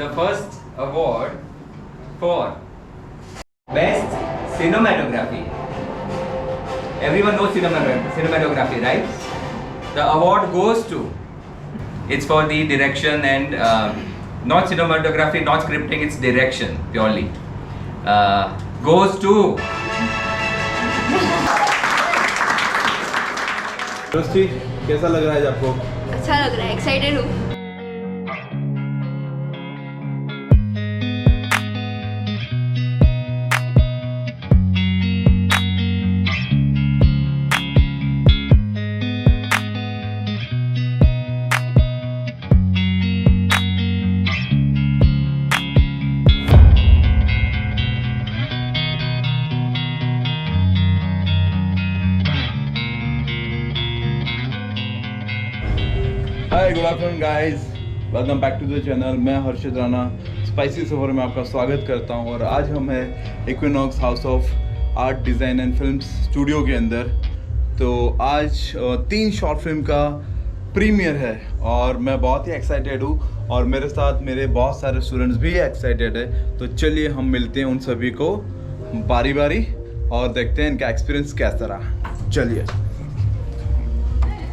the first award for Best Cinematography. Everyone knows cinematography, right? The award goes to, it's for the direction and not cinematography, not scripting, it's direction purely. Goes to trustee, कैसा लग रहा है आपको? अच्छा लग रहा है, excited हूँ। Hi, good afternoon guys, welcome back to the channel. मैं हर्षित राणा स्पाइसी सफ़र में आपका स्वागत करता हूं और आज हम हैं equinox house of art design and films studio के अंदर। तो आज 3 शॉर्ट फिल्म का प्रीमियर है और मैं बहुत ही एक्साइटेड हूं और मेरे साथ मेरे बहुत सारे स्टूडेंट्स भी एक्साइटेड है। तो चलिए हम मिलते हैं उन सभी को बारी बारी और देखते हैं इनका एक्सपीरियंस कैसा रहा। चलिए।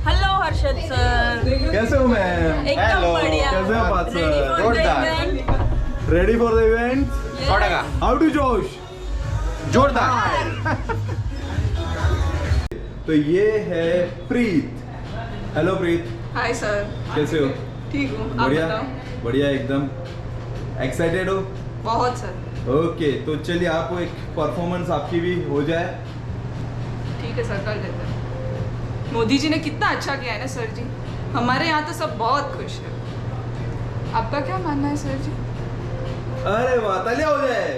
हेलो हर्षद सर, कैसे हो मैं? एकदम बढ़िया। कैसे हो बात सर? जोरदार। Ready for the event? How's the जोश? जोरदार। तो ये है प्रीत। हेलो प्रीत, हाय सर, कैसे हो? ठीक हूँ, आप बढ़िया बताओ। बढ़िया एकदम। एक्साइटेड हो? बहुत सर। ओके, तो चलिए आपको एक परफॉर्मेंस आपकी भी हो जाए। ठीक है सर, कर देते हैं। मोदी जी ने कितना अच्छा किया है ना सर जी, हमारे यहाँ तो सब बहुत खुश है। आपका क्या मानना है सर जी? अरे वाह, तालियां हो जाए।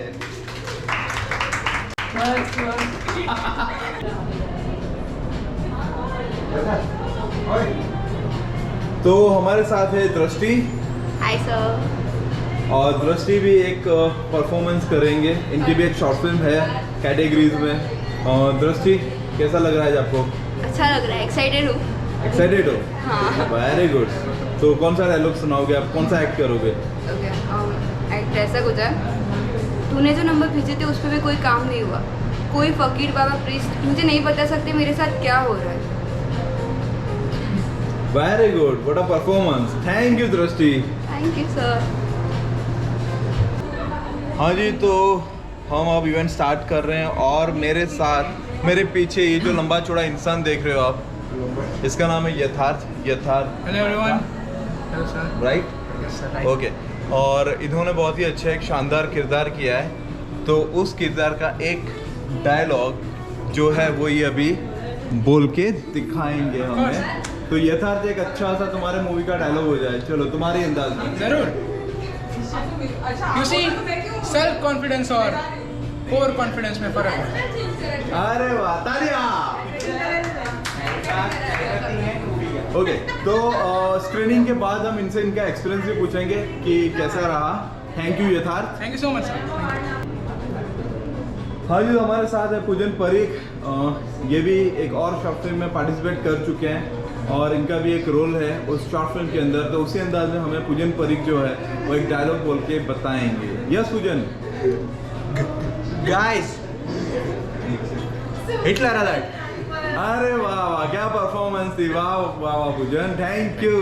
तो हमारे साथ है दृष्टि हाय सर। और दृष्टि भी एक परफॉर्मेंस करेंगे। इनकी भी एक शॉर्ट फिल्म है कैटेगरीज में। और दृष्टि, कैसा लग रहा है आपको? अच्छा लग रहा है, एक्साइटेड हूँ। एक्साइटेड हो? हाँ। Very good. तो कौन सा डायलॉग सुनाओगे आप? कौन सा एक्ट करोगे? ओके, एक्ट ऐसा कुछ है। तूने जो नंबर भेजे थे उस पर भी कोई काम नहीं हुआ। कोई फकीर बाबा प्रीस्ट मुझे नहीं बता सकते मेरे साथ क्या हो रहा है। Very good, what a performance. Thank you Drishti. Thank you sir. हाँ जी, तो हम अब इवेंट स्टार्ट कर रहे हैं और मेरे साथ मेरे पीछे ये जो लंबा चौड़ा इंसान देख रहे हो आप, इसका नाम है यथार्थ। Hello everyone. Hello sir. Right? Yes sir. Okay. और इन्होंने बहुत ही अच्छा एक शानदार किरदार किया है। तो उस किरदार का एक डायलॉग जो है वो ये अभी बोल के दिखाएंगे हमें। तो यथार्थ एक अच्छा सा तुम्हारे मूवी का डायलॉग हो जाए। चलो, तुम्हारी अंदाज में। जरूर। यू सी, सेल्फ कॉन्फिडेंस और ओवर कॉन्फिडेंस में फर्क है। अरे वाह, तालियां। ओके, तो स्क्रीनिंग के बाद हम इनसे इनका एक्सपीरियंस भी पूछेंगे कि कैसा रहा। थैंक यू यथार्थ। Thank you so much sir. हाँ जी, तो हमारे साथ है पूजन परीख। ये भी एक और शॉर्ट फिल्म में पार्टिसिपेट कर चुके हैं और इनका भी एक रोल है उस शॉर्ट फिल्म के अंदर। तो उसी अंदाज में हमें पूजन परीख जो है वो एक डायलॉग बोल के बताएंगे। यस पूजन। Guys, Hitler alert. अरे वाह वाह, क्या परफॉर्मेंस थी। वाह वाह वाह पूजन, थैंक यू।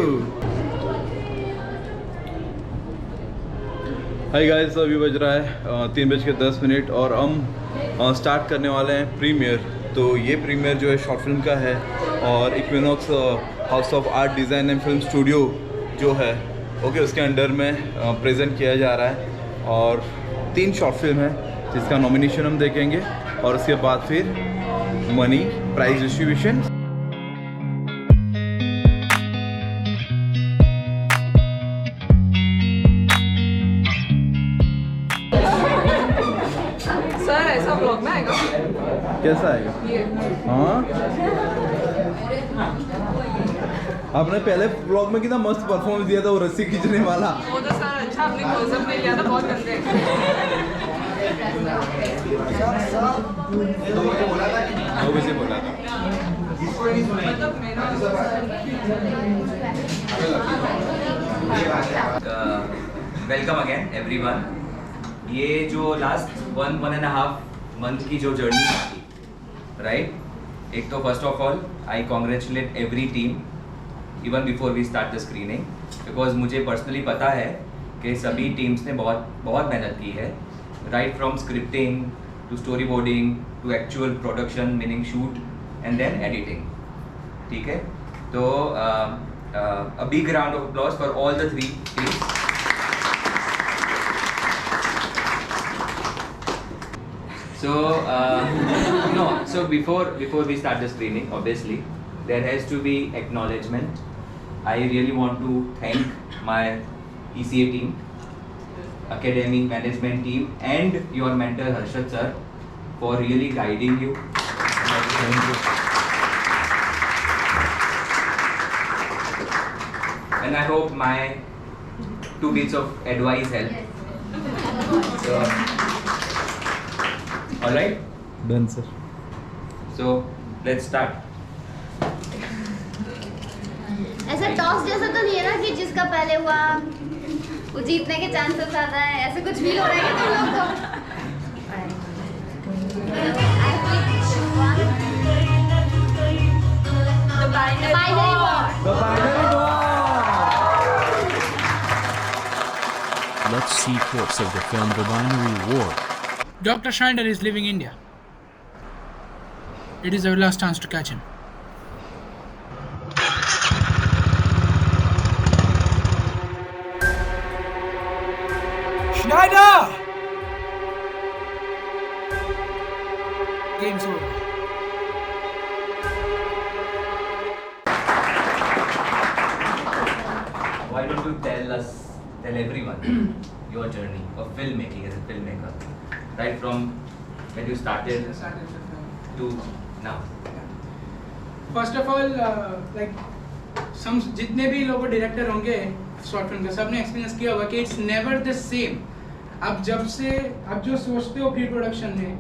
हाय गाइस, अभी बज रहा है 3:10 और हम स्टार्ट करने वाले हैं प्रीमियर। तो ये प्रीमियर जो है शॉर्ट फिल्म का है और equinox house of art design and film studio जो है ओके उसके अंडर में प्रेजेंट किया जा रहा है। और 3 शॉर्ट फिल्म है जिसका नॉमिनेशन हम देखेंगे और उसके बाद फिर मनी प्राइज डिस्ट्रीब्यूशन। सर ऐसा ब्लॉग में आएगा? कैसा आएगा? ये हाँ, आपने पहले ब्लॉग में कितना मस्त परफॉर्मेंस दिया था, वो रस्सी खींचने वाला। वो तो सर अच्छा आपने क्लोजअप नहीं लिया था, बहुत गंदे। वो किसे बोला था? मतलब मेरा वेलकम अगेन एवरीवन। ये जो लास्ट 1.5 मंथ की जो जर्नी थी, राइट, एक तो first of all I congratulate every team even before we start the screening, because मुझे पर्सनली पता है कि सभी टीम्स ने बहुत बहुत मेहनत की है, right from scripting to storyboarding to actual production meaning shoot and then editing. ठीक है, तो a big round of applause for all the 3 teams. So so before we start the screening, obviously there has to be acknowledgement. I really want to thank my ECA team, academic management team and your mentor Harshad sir for really guiding you. Thank you. And I hope my 2 bits of advice help. So, all right. Done, sir. So let's start. ऐसा toss जैसा तो नहीं है ना कि जिसका पहले हुआ वो जीतने के चांसेस ज्यादा है, ऐसे कुछ फील हो रहा है कि तुम लोग Let's see clips of the film The Binary War. Dr. Schneider is leaving India. It is our last chance to catch him. Schneider! Game's over. Why don't you tell everyone your journey of filmmaking as a filmmaker, right from when you started to now? First of all जितने भी लोग director होंगे short film के, सबने experience किया होगा कि it's never the same. आप जो सोचते हो प्री प्रोडक्शन में,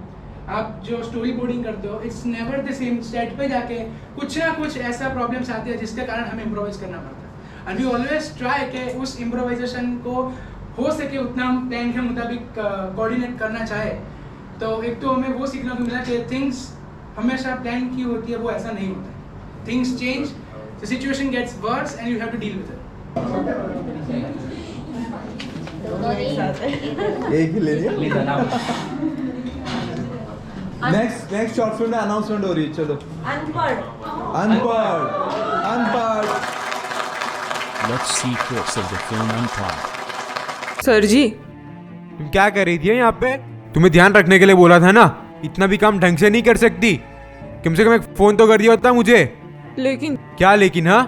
आप जो स्टोरी बोर्डिंग करते हो, it's never the same. Set पे जाके कुछ ना कुछ ऐसा प्रॉब्लम्स आते हैं जिसके कारण हमें इम्प्रोवाइज करना पड़ता है। एंड वी ऑलवेज ट्राई कि उस इम्प्रोवाइजेशन को हो सके उतना हम प्लान के मुताबिक कोऑर्डिनेट करना चाहे। तो एक तो हमें वो सीखने को मिला कि थिंग्स हमेशा प्लान की होती है, वो ऐसा नहीं होता है। Things change, the situation gets worse and you have to deal with it. एक ही ले लिया। Please announce. Next short film में अनाउंसमेंट हो रही है, चलो। अनपढ़। Let's see clips of the film Unplugged. Sir जी, तुम क्या कर रही थी यहाँ पे? तुम्हें ध्यान रखने के लिए बोला था ना, इतना भी काम ढंग से नहीं कर सकती। कम से कम एक फोन तो कर दिया होता मुझे। लेकिन क्या लेकिन? हाँ,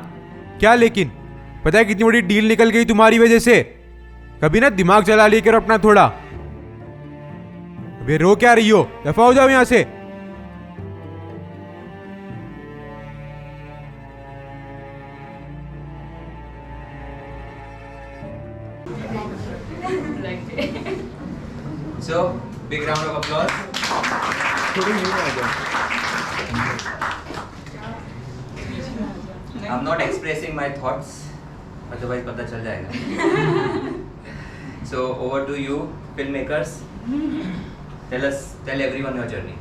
क्या लेकिन? पता है कितनी बड़ी डील निकल गई तुम्हारी वजह से। कभी ना दिमाग चला लिया करो अपना थोड़ा। अबे रो क्या रही हो? दफा हो जाओ यहाँ से। So big round of applause. I'm not expressing my thoughts, otherwise पता चल जाएगा. So over to you, filmmakers. Tell everyone your journey.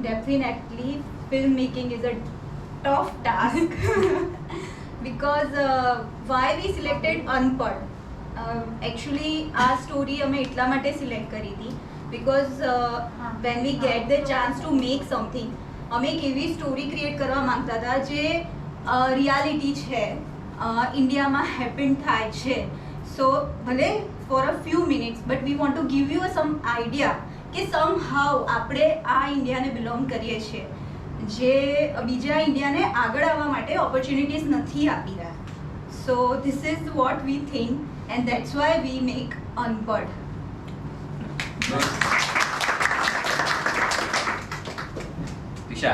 Definitely filmmaking is a tough task because why we selected Unpad. Actually આ story અમે એટલા માટે select કરી હતી because when we get the chance to make something, અમે એક એવી story create કરવા માંગતા હતા જે રિયાલિટી છે, ઇન્ડિયામાં હેપન થાય છે. સો ભલે for a few minutes but we want to give you some idea કે સમ હાઉ આપણે આ ઇન્ડિયાને બિલોંગ કરીએ છીએ, જે બીજા ઇન્ડિયાને આગળ આવવા માટે ઓપોર્ચ્યુનિટીઝ નથી આપી રહ્યા. So this is what we think and that's why we make Unpad. Disha.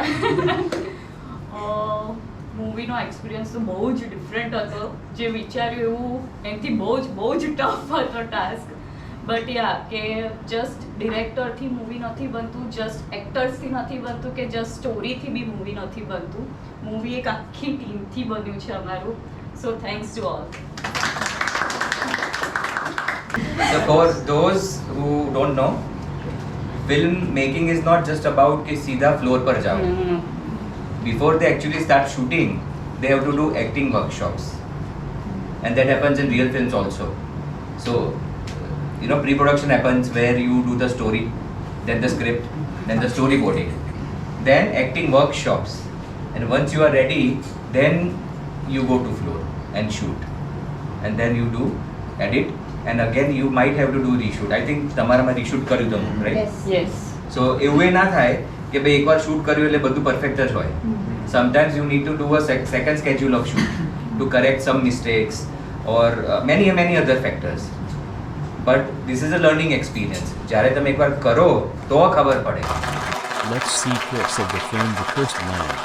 મૂવીનો એક્સપિરિયન્સ તો બહુ જ ડિફરન્ટ હતો. જે વિચાર્યું એવું એનાથી બહુ જ ટફ હતો ટાસ્ક. બટ યા કે જસ્ટ ડિરેક્ટરથી મૂવી નથી બનતું, જસ્ટ એક્ટર્સથી નથી બનતું, કે જસ્ટ સ્ટોરીથી બી મૂવી નથી બનતું. મૂવી એક આખી ટીમથી બન્યું છે અમારું. સો thanks to all. So for those who don't know, film making is not just about कि सीधा floor पर जाओ. Before they actually start shooting, they have to do acting workshops, and that happens in real films also. So, pre-production happens where you do the story, then the script, then the storyboarding, then acting workshops, and once you are ready, then you go to floor and shoot, and then you do edit, and again you might have to do reshoot. I think તમારામાં reshoot કર્યું તમે, right? Yes. So એવું ના થાય કે ભાઈ એકવાર shoot કર્યું એટલે બધું પરફેક્ટ જ હોય. Sometimes you need to do a second schedule of shoot to correct some mistakes or many other factors. But this is a learning experience. જ્યારે તમે એકવાર કરો તો ખબર પડે. Let's see clips of the film The Cursed Land.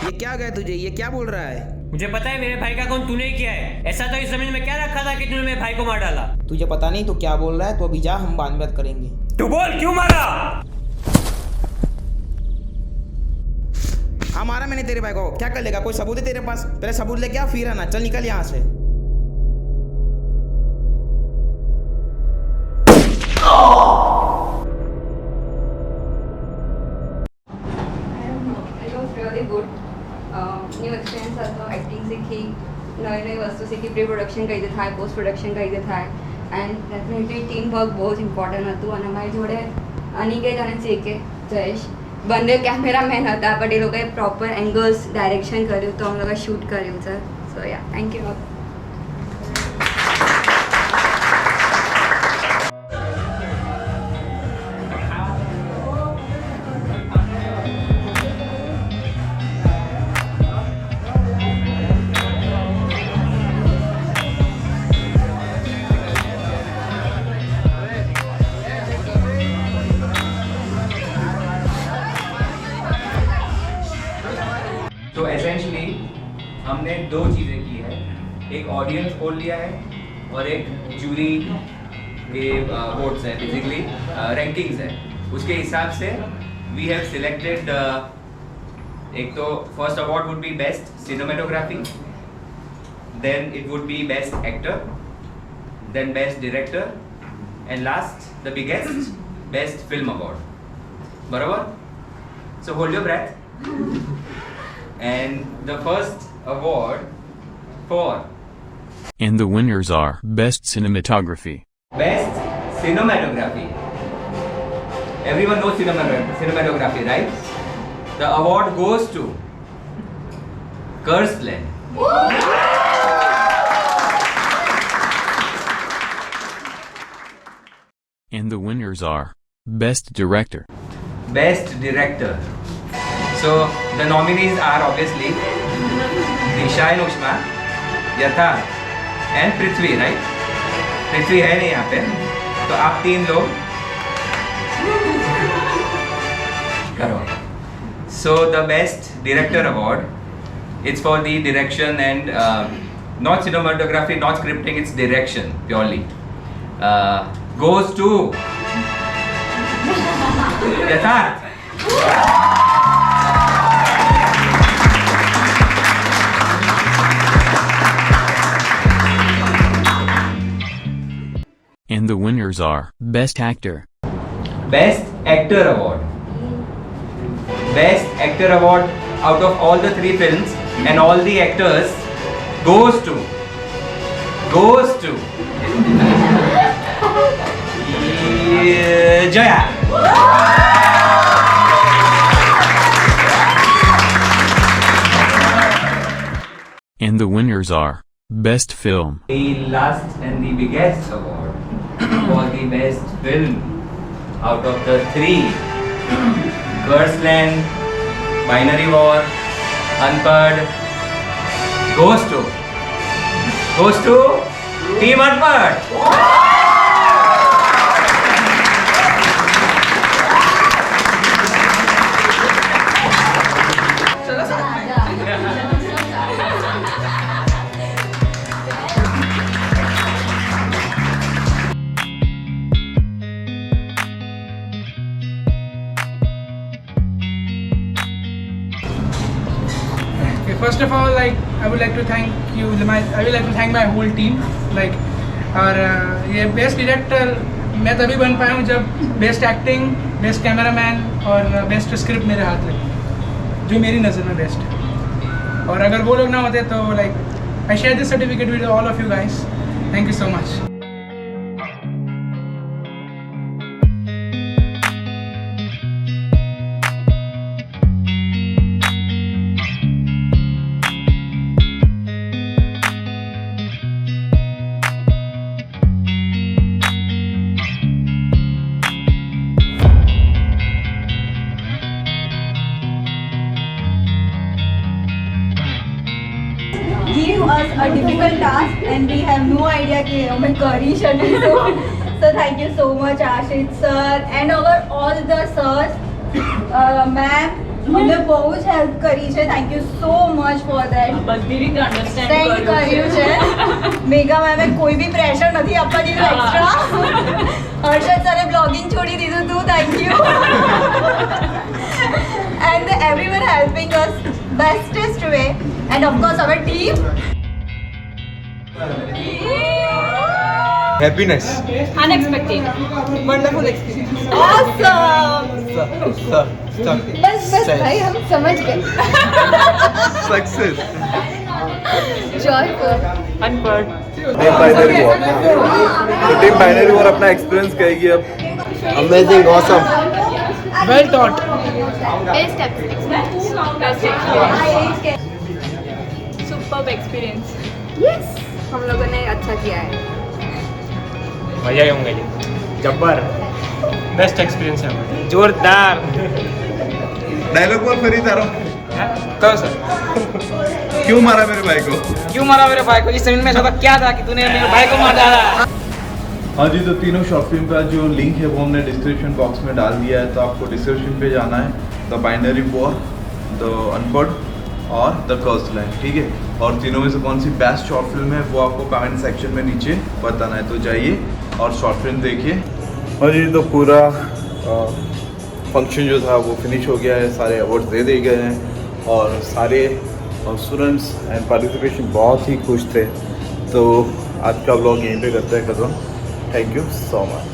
ये क्या गया तुझे? ये क्या बोल रहा है? मुझे पता है मेरे भाई का खून तूने ही किया है। ऐसा तो इस जमीन में क्या रखा था कि तूने मेरे भाई को मार डाला? तुझे पता नहीं तो क्या बोल रहा है? तो अभी जा, हम बाद में बात करेंगे। तू बोल क्यों मारा? हाँ मारा मैंने तेरे भाई को। क्या कर लेगा? कोई सबूत है तेरे पास? पहले सबूत लेके आ फिर आना। चल निकल यहाँ से। It was really good. New experience હતો એક્ટિંગ શીખી નવી વસ્તુ શીખી પ્રી પ્રોડક્શન કઈ રીતે થાય પોસ્ટ પ્રોડક્શન કઈ રીતે થાય એન્ડ ડેફિનેટલી ટીમ વર્ક બહુ જ ઇમ્પોર્ટન્ટ હતું અને અમારી જોડે અનિકેત અને જેકે જયેશ બંને કેમેરામેન હતા બટ એ લોકોએ પ્રોપર એંગલ્સ ડાયરેક્શન કર્યું તો અમે લોકોએ શૂટ કર્યું છે સો યા થેન્ક યુ. तो एसेंशली हमने दो चीज़ें की है, एक ऑडियंस पोल लिया है और एक जूरी के वोट्स हैं, बेसिकली रैंकिंग्स है. उसके हिसाब से वी हैव सिलेक्टेड एक तो first award would be best cinematography, then it would be best actor, then best director and last the biggest best film award. बराबर? So hold your breath. And the first award for And the winners are Best Cinematography. Best Cinematography. Everyone knows cinematography, right? The award goes to Cursed Land. And the winners are Best Director. Best Director. So the nominees are obviously Disha and Ushma, Yatharth and Prithvi, right? Prithvi है नहीं यहाँ पे, तो आप तीन लोग करो. So the Best Director Award, it's for the direction and not cinematography, not scripting, it's direction purely. Goes to Yatharth. And the winners are Best Actor. Best Actor Award. Best Actor Award out of all the three films and all the actors goes to Jaya. And the winners are Best Film. The last and the biggest award for the best film out of the three, Cursed Land, Binary War, Unpad, goes to Team Unpad. First of all, like I would like to thank you. I would like to thank my whole team. Like और ये best director मैं तभी बन पाया हूँ जब best acting, best cameraman और best script मेरे हाथ लगी, जो मेरी नज़र में बेस्ट है। और अगर वो लोग ना होते तो like I share this certificate with all of you guys. Thank you so much. Give us a difficult task and we have no idea कि हमें करी शकીશું. So thank you so much Ashit sir and our all the sirs. Ma'am हमने બહુ જ help કરી છે. Thank you so much for that. બધી રીતે અન્ડરસ્ટેન્ડ કર્યું છે. મેગા મેમે કોઈ બી પ્રેશર નથી આપવા દીધું એક્સ્ટ્રા. હર્ષદ સરે બ્લોગિંગ છોડી દીધું તું. Thank you. And everyone helping us bestest way. And of course our team. Happiness unexpected wonderful experience awesome. बस भाई हम समझ गए. Success joyful. अनपढ़ टीम बाइनरी वॉर. तो टीम बाइनरी वॉर अपना एक्सपीरियंस कहेगी अब. Amazing, awesome. Well thought. Best experience. Superb experience. Yes, हम लोगों ने अच्छा किया है. मजा ही होंगे जब्बर बेस्ट एक्सपीरियंस है जोरदार डायलॉग बोल फिर तारो. कहो सर क्यों मारा मेरे भाई को? क्यों मारा मेरे भाई को? इस जमीन में ऐसा क्या था कि तूने मेरे भाई को मार डाला? हाँ जी, तो तीनों शॉर्ट फिल्म का जो लिंक है वो हमने डिस्क्रिप्शन बॉक्स में डाल दिया है, तो आपको डिस्क्रिप्शन पे जाना है. द बाइनरी वॉर, द अनपढ़ और द कर्स्ड लैंड. ठीक है, और तीनों में से कौन सी बेस्ट शॉर्ट फिल्म है वो आपको कमेंट सेक्शन में नीचे बताना है. तो जाइए और शॉर्ट फिल्म देखिए. हाँ जी, तो पूरा फंक्शन जो था वो फिनिश हो गया है. सारे अवार्ड्स दे दिए गए हैं और सारे स्टूडेंट्स एंड पार्टिसिपेशन बहुत ही खुश थे. तो आज का व्लॉग यहीं पे करते हैं ख़त्म. Thank you so much.